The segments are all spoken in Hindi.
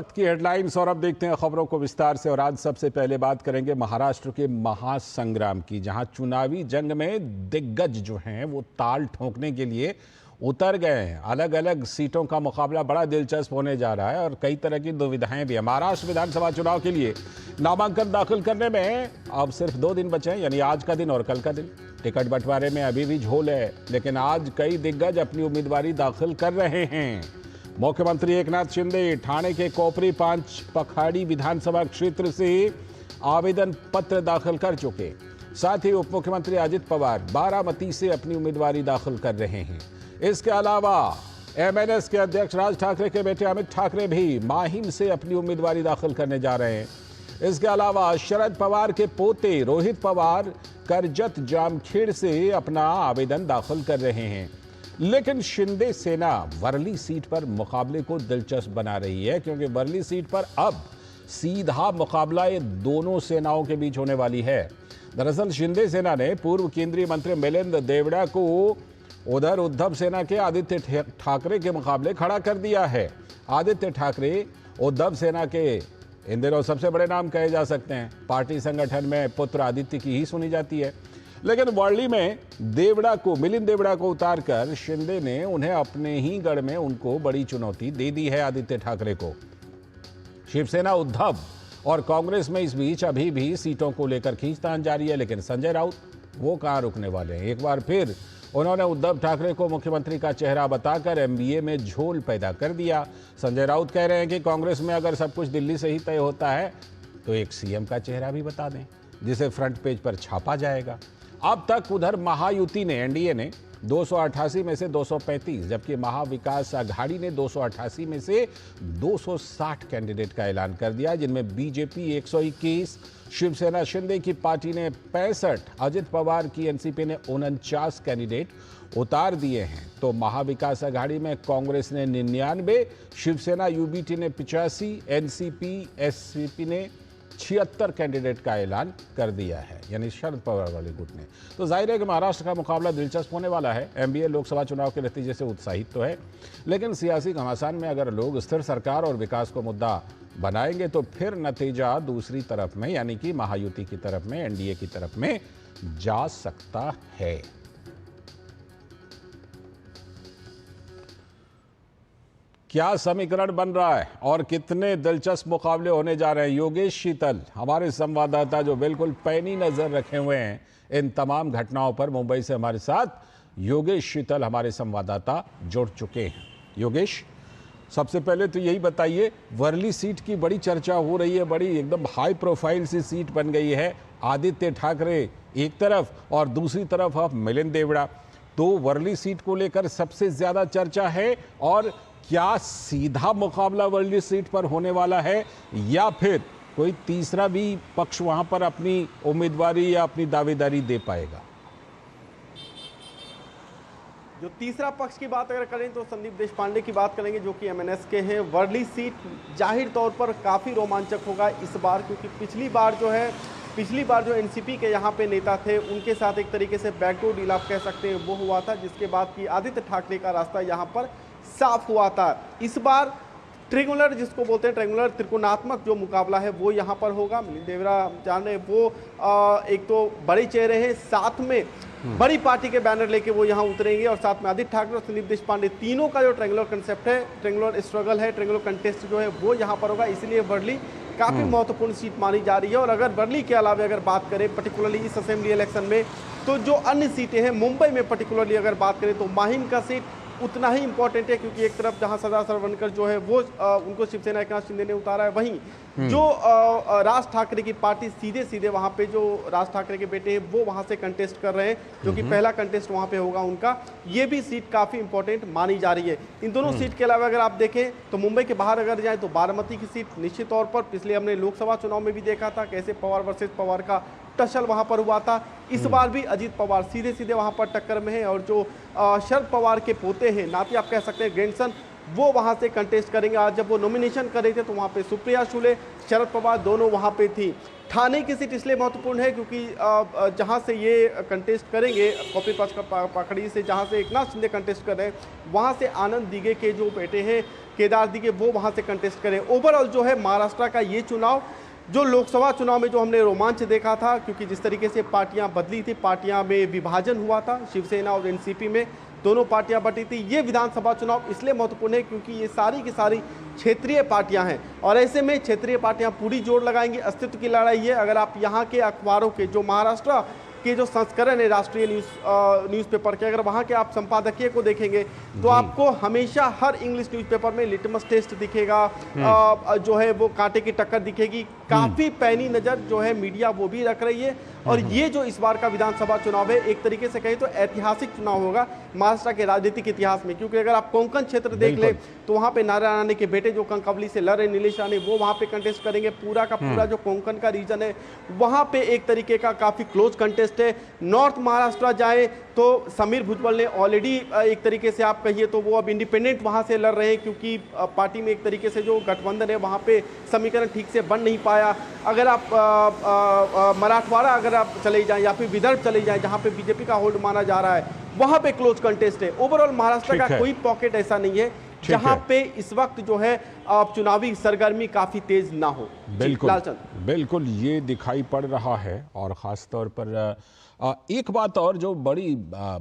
वक्त की हेडलाइंस और अब देखते हैं खबरों को विस्तार से। और आज सबसे पहले बात करेंगे महाराष्ट्र के महासंग्राम की, जहां चुनावी जंग में दिग्गज जो हैं वो ताल ठोंकने के लिए उतर गए हैं। अलग अलग सीटों का मुकाबला बड़ा दिलचस्प होने जा रहा है और कई तरह की दुविधाएं भी हैं। महाराष्ट्र विधानसभा चुनाव के लिए नामांकन दाखिल करने में अब सिर्फ 2 दिन बचे हैं, यानी आज का दिन और कल का दिन। टिकट बंटवारे में अभी भी झोल है, लेकिन आज कई दिग्गज अपनी उम्मीदवारी दाखिल कर रहे हैं। मुख्यमंत्री एकनाथ शिंदे ठाणे के कोपरी 5 पखाड़ी विधानसभा क्षेत्र से आवेदन पत्र दाखिल कर चुके। साथ ही उप मुख्यमंत्री अजित पवार बारामती से अपनी उम्मीदवारी दाखिल कर रहे हैं। इसके अलावा एमएनएस के अध्यक्ष राज ठाकरे के बेटे अमित ठाकरे भी माहिम से अपनी उम्मीदवारी दाखिल करने जा रहे हैं। इसके अलावा शरद पवार के पोते रोहित पवार करजत जामखेड़ से अपना आवेदन दाखिल कर रहे हैं। लेकिन शिंदे सेना वर्ली सीट पर मुकाबले को दिलचस्प बना रही है, क्योंकि वर्ली सीट पर अब सीधा मुकाबला ये दोनों सेनाओं के बीच होने वाली है। दरअसल शिंदे सेना ने पूर्व केंद्रीय मंत्री मिलिंद देवड़ा को उधर उद्धव सेना के आदित्य ठाकरे के मुकाबले खड़ा कर दिया है। आदित्य ठाकरे उद्धव सेना के इन दिनों सबसे बड़े नाम कहे जा सकते हैं। पार्टी संगठन में पुत्र आदित्य की ही सुनी जाती है। लेकिन वर्ली में मिलिंद देवड़ा को उतारकर शिंदे ने उन्हें अपने ही गढ़ में उनको बड़ी चुनौती दे दी है आदित्य ठाकरे को। शिवसेना, उद्धव और कांग्रेस में इस बीच अभी भी सीटों को लेकर खींचतान जारी है। लेकिन संजय राउत वो कहां रुकने वाले हैं। एक बार फिर उन्होंने उद्धव ठाकरे को मुख्यमंत्री का चेहरा बताकर एमबीए में झोल पैदा कर दिया। संजय राउत कह रहे हैं कि कांग्रेस में अगर सब कुछ दिल्ली से ही तय होता है तो एक सीएम का चेहरा भी बता दें, जिसे फ्रंट पेज पर छापा जाएगा। अब तक उधर महायुति ने, एनडीए ने 288 में से 235, जबकि महाविकास अघाड़ी ने 288 में से 260 कैंडिडेट का ऐलान कर दिया, जिनमें बीजेपी 121, शिवसेना शिंदे की पार्टी ने 65, अजित पवार की एनसीपी ने 49 कैंडिडेट उतार दिए हैं। तो महाविकास अघाड़ी में कांग्रेस ने 99, शिवसेना यूबीटी ने 85, एनसीपी एससीपी ने 76 कैंडिडेट का ऐलान कर दिया है, यानी शरद पवार वाले गुट ने। तो जाहिर है कि महाराष्ट्र का मुकाबला दिलचस्प होने वाला है। एमबीए लोकसभा चुनाव के नतीजे से उत्साहित तो है, लेकिन सियासी घमासान में अगर लोग स्थिर सरकार और विकास को मुद्दा बनाएंगे तो फिर नतीजा दूसरी तरफ में, यानी कि महायुति की तरफ में, एनडीए की तरफ में जा सकता है। क्या समीकरण बन रहा है और कितने दिलचस्प मुकाबले होने जा रहे हैं। योगेश शीतल हमारे संवाददाता, जो बिल्कुल पैनी नजर रखे हुए हैं इन तमाम घटनाओं पर, मुंबई से हमारे साथ योगेश शीतल हमारे संवाददाता जुड़ चुके हैं। योगेश, सबसे पहले तो यही बताइए, वर्ली सीट की बड़ी चर्चा हो रही है, बड़ी एकदम हाई प्रोफाइल सी सीट बन गई है। आदित्य ठाकरे एक तरफ और दूसरी तरफ अब मिलिंद देवड़ा। तो वर्ली सीट को लेकर सबसे ज्यादा चर्चा है, और क्या सीधा मुकाबला वर्ली सीट पर होने वाला है या फिर कोई तीसरा भी पक्ष वहां पर अपनी उम्मीदवारी या अपनी दावेदारी दे पाएगा? जो तीसरा पक्ष की बात अगर करें तो संदीप देशपांडे की बात करेंगे, जो कि एमएनएस के हैं। वर्ली सीट जाहिर तौर पर काफ़ी रोमांचक होगा इस बार, क्योंकि पिछली बार जो एनसीपी के यहाँ पे नेता थे, उनके साथ एक तरीके से बैकडोर डील आप कह सकते हैं वो हुआ था, जिसके बाद कि आदित्य ठाकरे का रास्ता यहाँ पर साफ हुआ था। इस बार ट्रिंगुलर, जिसको बोलते हैं ट्रिंगुलर, त्रिकोणात्मक जो मुकाबला है वो यहाँ पर होगा। मिलिंद देवड़ा जान रहे वो एक तो बड़े चेहरे हैं, साथ में बड़ी पार्टी के बैनर लेके वो यहाँ उतरेंगे, और साथ में आदित्य ठाकरे और संदीप देशपांडे, तीनों का जो ट्रिंगुलर कंसेप्ट है, ट्रिंगुलर स्ट्रगल है, ट्रिंगुलर कंटेस्ट जो है वो यहाँ पर होगा। इसलिए वर्ली काफ़ी महत्वपूर्ण सीट मानी जा रही है। और अगर वर्ली के अलावा अगर बात करें पर्टिकुलरली इस असेंबली इलेक्शन में, तो जो अन्य सीटें हैं मुंबई में पर्टिकुलरली अगर बात करें तो माहिम का सीट उतना ही इंपॉर्टेंट है, क्योंकि एक तरफ जहां सरदार सरवनकर जो है वो उनको शिवसेना एकनाथ शिंदे ने उतारा है, वहीं जो राज ठाकरे की पार्टी सीधे वहां पे जो राज ठाकरे के बेटे हैं वो वहां से कंटेस्ट कर रहे हैं, जो कि पहला कंटेस्ट वहां पे होगा उनका। ये भी सीट काफी इंपॉर्टेंट मानी जा रही है। इन दोनों सीट के अलावा अगर आप देखें तो मुंबई के बाहर अगर जाए तो बारामती की सीट निश्चित तौर पर, पिछले हमने लोकसभा चुनाव में भी देखा था कैसे पवार वर्सेस पवार का टसल वहां पर हुआ था। इस बार भी अजीत पवार सीधे वहां पर टक्कर में है, और जो शरद पवार के पोते हैं, नाती आप कह सकते हैं ग्रैंडसन, वो वहां से कंटेस्ट करेंगे। आज जब वो नॉमिनेशन कर रहे थे तो वहां पे सुप्रिया शुले, शरद पवार दोनों वहां पे थी। ठाणे की सीट इसलिए महत्वपूर्ण है क्योंकि जहां से ये कंटेस्ट करेंगे कॉपी पकड़ी से, जहां से एकनाथ शिंदे कंटेस्ट कर रहे हैं, वहां से आनंद दिघे के जो बेटे हैं केदार दिघे, वो वहां से कंटेस्ट करें। ओवरऑल जो है महाराष्ट्र का ये चुनाव, जो लोकसभा चुनाव में जो हमने रोमांच देखा था, क्योंकि जिस तरीके से पार्टियां बदली थी, पार्टियां में विभाजन हुआ था, शिवसेना और एनसीपी में दोनों पार्टियां बटी थी। ये विधानसभा चुनाव इसलिए महत्वपूर्ण है क्योंकि ये सारी की सारी क्षेत्रीय पार्टियां हैं और ऐसे में क्षेत्रीय पार्टियां पूरी जोर लगाएंगी। अस्तित्व की लड़ाई है। अगर आप यहाँ के अखबारों के जो महाराष्ट्र के जो संस्करण है राष्ट्रीय न्यूज़पेपर के, अगर वहाँ के आप संपादकीय को देखेंगे तो आपको हमेशा हर इंग्लिश न्यूज़पेपर में लिटमस टेस्ट दिखेगा, जो है वो कांटे की टक्कर दिखेगी। काफ़ी पैनी नज़र जो है मीडिया वो भी रख रही है। और ये जो इस बार का विधानसभा चुनाव है, एक तरीके से कहें तो ऐतिहासिक चुनाव होगा महाराष्ट्र के राजनीतिक इतिहास में, क्योंकि अगर आप कोंकण क्षेत्र देख ले तो वहाँ पे नारायण राणे के बेटे जो कंकवली से लड़ रहे नीलेश राणे, वो वहाँ पे कंटेस्ट करेंगे। पूरा का पूरा जो कोंकण का रीजन है वहाँ पे एक तरीके का काफ़ी क्लोज कंटेस्ट है। नॉर्थ महाराष्ट्र जाए तो समीर भुजबल ने ऑलरेडी एक तरीके से आप कहिए तो वो अब इंडिपेंडेंट वहाँ से लड़ रहे हैं, क्योंकि पार्टी में एक तरीके से जो गठबंधन है वहाँ पे समीकरण ठीक से बन नहीं पाया। अगर आप मराठवाड़ा अगर आप चले जाएं या फिर विदर्भ चले जाएं जहां पे बीजेपी का होल्ड माना जा रहा है, वहां पे क्लोज कंटेस्ट है। ओवरऑल महाराष्ट्र का कोई पॉकेट ऐसा नहीं है जहां पे इस वक्त जो है चुनावी सरगर्मी काफी तेज ना हो। बिल्कुल ये दिखाई पड़ रहा है। और खास तौर पर एक बात और जो बड़ी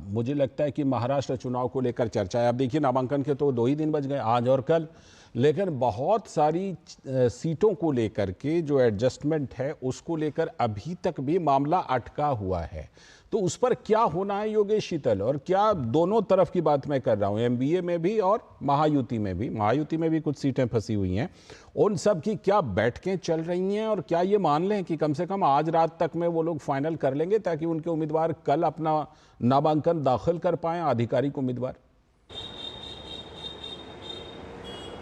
मुझे लगता है कि महाराष्ट्र चुनाव को लेकर चर्चा है। अब देखिए नामांकन के तो 2 ही दिन बच गए, आज और कल, लेकिन बहुत सारी सीटों को लेकर के जो एडजस्टमेंट है उसको लेकर अभी तक भी मामला अटका हुआ है। तो उस पर क्या होना है योगेश शीतल? और क्या दोनों तरफ की बात मैं कर रहा हूं, एमबीए में भी और महायुति में भी कुछ सीटें फंसी हुई हैं, उन सब की क्या बैठकें चल रही हैं? और क्या ये मान लें कि कम से कम आज रात तक में वो लोग फाइनल कर लेंगे ताकि उनके उम्मीदवार कल अपना नामांकन दाखिल कर पाएं, आधिकारिक उम्मीदवार?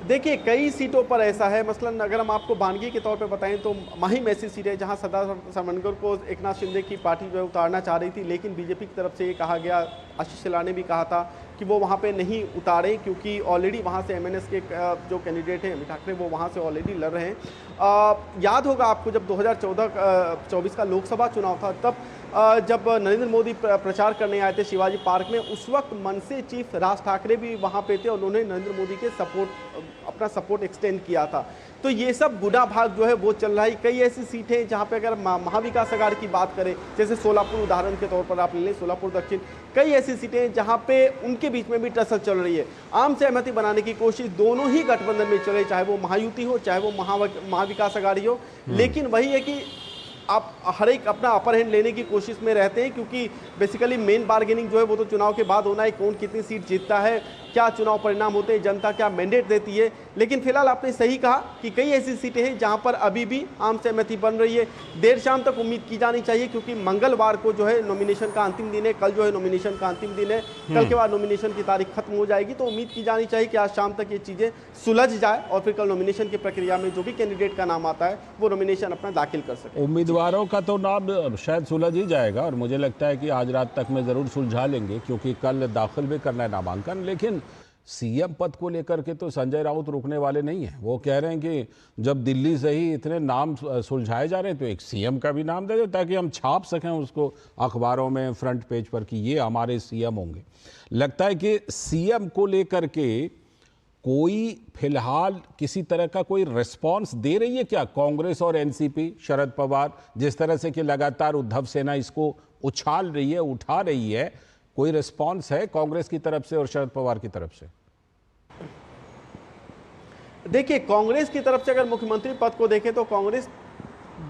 देखिए कई सीटों पर ऐसा है, मसलन अगर हम आपको बानगी के तौर पे बताएं तो महिम ऐसी सीट है जहां सरदार सरमनगर को एकनाथ शिंदे की पार्टी जो है उतारना चाह रही थी, लेकिन बीजेपी की तरफ से ये कहा गया, आशीष शेलार ने भी कहा था कि वो वहाँ पे नहीं उतारें क्योंकि ऑलरेडी वहाँ से एमएनएस के जो कैंडिडेट हैं ठाकरे वो वहाँ से ऑलरेडी लड़ रहे हैं। याद होगा आपको जब 2024 का लोकसभा चुनाव था, तब जब नरेंद्र मोदी प्रचार करने आए थे शिवाजी पार्क में, उस वक्त मनसे चीफ राज ठाकरे भी वहाँ पे थे और उन्होंने नरेंद्र मोदी के अपना सपोर्ट एक्सटेंड किया था। तो ये सब गुना भाग जो है वो चल रहा है। कई ऐसी सीटें जहाँ पे अगर महाविकास अघाड़ी की बात करें, जैसे सोलापुर उदाहरण के तौर पर आप ले लें, सोलापुर दक्षिण, कई ऐसी सीटें जहाँ पे उनके बीच में भी टसल चल रही है। आम सहमति बनाने की कोशिश दोनों ही गठबंधन में चल रही, चाहे वो महायुति हो चाहे वो महाविकास अघाड़ी हो, लेकिन वही है कि आप हर एक अपना अपर हैंड लेने की कोशिश में रहते हैं, क्योंकि बेसिकली मेन बार्गेनिंग जो है वो तो चुनाव के बाद होना है, कौन कितनी सीट जीतता है, क्या चुनाव परिणाम होते हैं, जनता क्या मैंडेट देती है। लेकिन फिलहाल आपने सही कहा कि कई ऐसी सीटें हैं जहां पर अभी भी आम सहमति बन रही है। देर शाम तक उम्मीद की जानी चाहिए, क्योंकि मंगलवार को जो है नॉमिनेशन का अंतिम दिन है, कल जो है नॉमिनेशन का अंतिम दिन है, कल के बाद नॉमिनेशन की तारीख खत्म हो जाएगी। तो उम्मीद की जानी चाहिए कि आज शाम तक ये चीज़ें सुलझ जाए और फिर कल नॉमिनेशन की प्रक्रिया में जो भी कैंडिडेट का नाम आता है वो नॉमिनेशन अपना दाखिल कर सके। उम्मीदवारों का तो नाम शायद सुलझ ही जाएगा और मुझे लगता है कि आज रात तक में ज़रूर सुलझा लेंगे, क्योंकि कल दाखिल भी करना है नामांकन। लेकिन सीएम पद को लेकर के तो संजय राउत रुकने वाले नहीं हैं। वो कह रहे हैं कि जब दिल्ली से ही इतने नाम सुलझाए जा रहे हैं तो एक सीएम का भी नाम दे दो ताकि हम छाप सकें उसको अखबारों में फ्रंट पेज पर कि ये हमारे सीएम होंगे। लगता है कि सीएम को लेकर के कोई फिलहाल किसी तरह का कोई रिस्पांस दे रही है क्या कांग्रेस और एनसीपी, शरद पवार, जिस तरह से कि लगातार उद्धव सेना इसको उछाल रही है, उठा रही है, कोई रिस्पांस है कांग्रेस की तरफ से और शरद पवार की तरफ से? देखिए कांग्रेस की तरफ से अगर मुख्यमंत्री पद को देखें तो कांग्रेस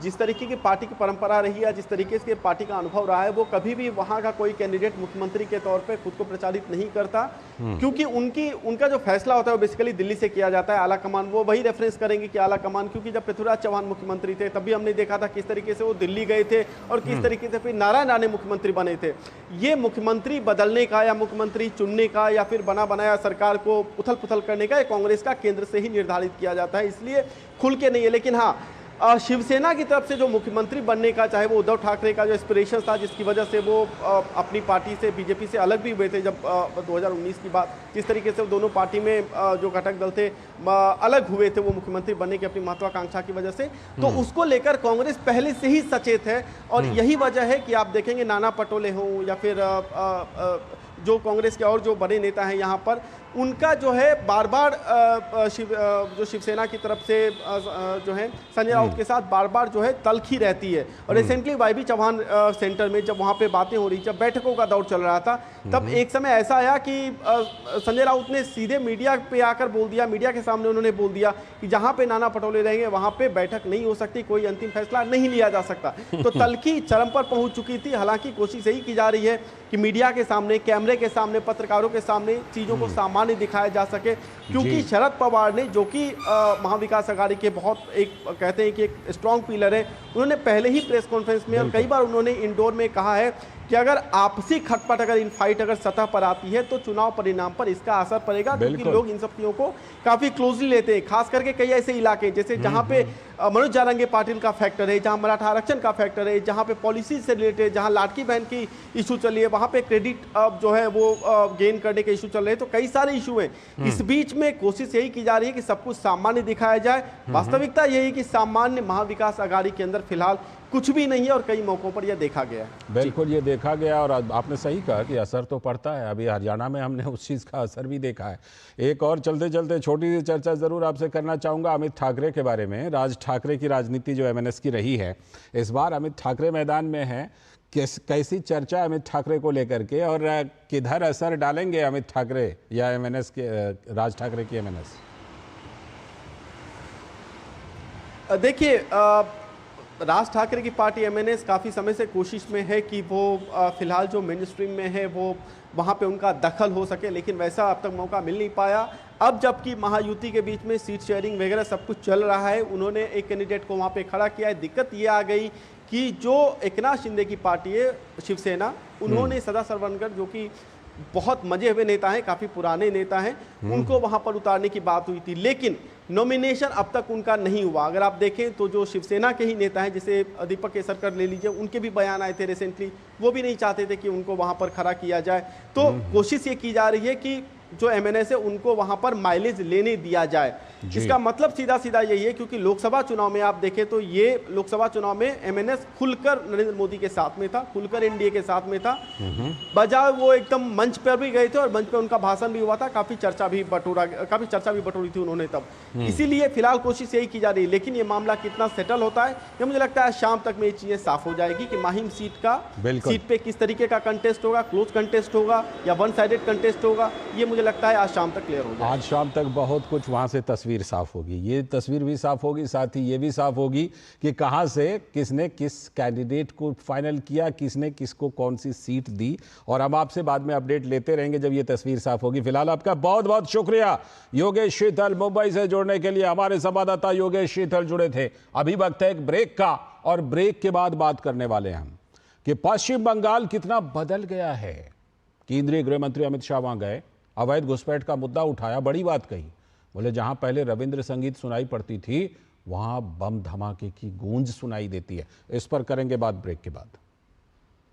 जिस तरीके की पार्टी की परंपरा रही है, जिस तरीके से पार्टी का अनुभव रहा है, वो कभी भी वहां का कोई कैंडिडेट मुख्यमंत्री के तौर पे खुद को प्रचारित नहीं करता, क्योंकि उनका जो फैसला होता है वो बेसिकली दिल्ली से किया जाता है। आला कमान वो वही रेफरेंस करेंगे कि आला कमान, क्योंकि जब पृथ्वीराज चौहान मुख्यमंत्री थे तब भी हमने देखा था किस तरीके से वो दिल्ली गए थे और किस तरीके से फिर नारायण राणे मुख्यमंत्री बने थे। ये मुख्यमंत्री बदलने का या मुख्यमंत्री चुनने का या फिर बना बनाया सरकार को उथल पुथल करने का कांग्रेस का केंद्र से ही निर्धारित किया जाता है, इसलिए खुल के नहीं है। लेकिन हाँ, शिवसेना की तरफ से जो मुख्यमंत्री बनने का, चाहे वो उद्धव ठाकरे का जो एस्पिरेशन था, जिसकी वजह से वो अपनी पार्टी से, बीजेपी से अलग भी हुए थे जब 2019 की बात, जिस तरीके से वो दोनों पार्टी में जो घटक दल थे अलग हुए थे वो मुख्यमंत्री बनने की अपनी महत्वाकांक्षा की वजह से, तो उसको लेकर कांग्रेस पहले से ही सचेत है। और यही वजह है कि आप देखेंगे नाना पटोले हों या फिर जो कांग्रेस के और जो बड़े नेता हैं यहाँ पर, उनका जो है बार बार जो शिवसेना की तरफ से जो है संजय राउत के साथ बार बार जो है तलखी रहती है। और रिसेंटली वाईबी चौहान सेंटर में जब वहाँ पे बातें हो रही, जब बैठकों का दौर चल रहा था, तब एक समय ऐसा आया कि संजय राउत ने सीधे मीडिया पे आकर बोल दिया, मीडिया के सामने उन्होंने बोल दिया कि जहाँ पे नाना पटोले रहेंगे वहाँ पे बैठक नहीं हो सकती, कोई अंतिम फैसला नहीं लिया जा सकता। तो तलखी चरम पर पहुँच चुकी थी। हालांकि कोशिश यही की जा रही है कि मीडिया के सामने, कैमरे के सामने, पत्रकारों के सामने चीज़ों को सामान्य दिखाया जा सके, क्योंकि शरद पवार ने, जो कि महाविकास अघाड़ी के बहुत एक कहते हैं कि एक स्ट्रॉन्ग पिलर है, उन्होंने पहले ही प्रेस कॉन्फ्रेंस में और कई बार उन्होंने इंडोर में कहा है कि अगर आपसी खटपट, अगर इन फाइट अगर सतह पर आती है तो चुनाव परिणाम पर इसका असर पड़ेगा, क्योंकि लोग इन सब चीज़ों को काफ़ी क्लोजली लेते हैं। खास करके कई ऐसे इलाके जैसे जहाँ पे मनोज जारंगे पाटिल का फैक्टर है, जहाँ मराठा आरक्षण का फैक्टर है, जहाँ पे पॉलिसी से रिलेटेड, जहाँ लाडकी बहन की इशू चल रही है, वहाँ पे क्रेडिट जो है वो गेन करने के इशू चल रहे हैं। तो कई सारे इशू हैं। इस बीच में कोशिश यही की जा रही है कि सब कुछ सामान्य दिखाया जाए। वास्तविकता यही कि सामान्य महाविकास अघाड़ी के अंदर फिलहाल कुछ भी नहीं है और कई मौकों पर यह देखा गया है। बिल्कुल, ये देखा गया और आपने सही कहा कि असर तो पड़ता है। अभी हरियाणा में हमने उस चीज़ का असर भी देखा है। एक और चलते चलते छोटी सी चर्चा ज़रूर आपसे करना चाहूँगा अमित ठाकरे के बारे में। राज ठाकरे की राजनीति जो एमएनएस की रही है, इस बार अमित ठाकरे मैदान में है। कैसी चर्चा अमित ठाकरे को लेकर के, और किधर असर डालेंगे अमित ठाकरे या एमएनएस के, राज ठाकरे की एमएनएस? देखिए, राज ठाकरे की पार्टी एमएनएस काफ़ी समय से कोशिश में है कि वो फिलहाल जो मेन स्ट्रीम में है वो वहाँ पे उनका दखल हो सके, लेकिन वैसा अब तक मौका मिल नहीं पाया। अब जबकि महायुति के बीच में सीट शेयरिंग वगैरह सब कुछ चल रहा है, उन्होंने एक कैंडिडेट को वहाँ पे खड़ा किया है। दिक्कत ये आ गई कि जो एकनाथ शिंदे की पार्टी है शिवसेना, उन्होंने सदा सरवनकर, जो कि बहुत मजे हुए नेता हैं, काफ़ी पुराने नेता हैं, उनको वहाँ पर उतारने की बात हुई थी, लेकिन नॉमिनेशन अब तक उनका नहीं हुआ। अगर आप देखें तो जो शिवसेना के ही नेता हैं, जैसे दीपक केसरकर ले लीजिए, उनके भी बयान आए थे रिसेंटली, वो भी नहीं चाहते थे कि उनको वहाँ पर खड़ा किया जाए। तो कोशिश ये की जा रही है कि जो एमएनएस है उनको वहाँ पर माइलेज लेने दिया जाए। इसका मतलब सीधा सीधा यही है, क्योंकि लोकसभा चुनाव में आप देखें तो ये लोकसभा चुनाव में एमएनएस खुलकर नरेंद्र मोदी के साथ में था, खुलकर एनडीए के साथ में था, बजाय वो एकदम मंच पर भी गए थे और मंच पर उनका भाषण भी हुआ था, काफी चर्चा भी बटोरी थी उन्होंने तब। इसीलिए फिलहाल कोशिश यही की जा रही है, लेकिन ये मामला कितना सेटल होता है ये मुझे लगता है शाम तक में ये चीजें साफ हो जाएगी कि माहिम सीट पे किस तरीके का कंटेस्ट होगा, क्लोज कंटेस्ट होगा या वन साइडेड कंटेस्ट होगा, ये मुझे लगता है आज शाम तक क्लियर होगा। आज शाम तक बहुत कुछ वहां से तस्वीर साफ होगी, ये तस्वीर भी साफ होगी, साथ ही ये भी साफ होगी कि कहां से किसने किस कैंडिडेट को फाइनल किया, किसने किसको कौन सी सीट दी। और हम आपसे बाद में अपडेट लेते रहेंगे जब ये तस्वीर साफ होगी। फिलहाल आपका बहुत बहुत शुक्रिया योगेश शीतल, मुंबई से जुड़ने के लिए। हमारे संवाददाता योगेश शीतल जुड़े थे। अभी वक्त है एक ब्रेक का, और ब्रेक के बाद बात करने वाले हम कि पश्चिम बंगाल कितना बदल गया है। केंद्रीय गृह मंत्री अमित शाह वहां गए, अवैध घुसपैठ का मुद्दा उठाया, बड़ी बात कही। बोले जहां पहले रविंद्र संगीत सुनाई पड़ती थी वहां बम धमाके की गूंज सुनाई देती है। इस पर करेंगे बात ब्रेक के बाद।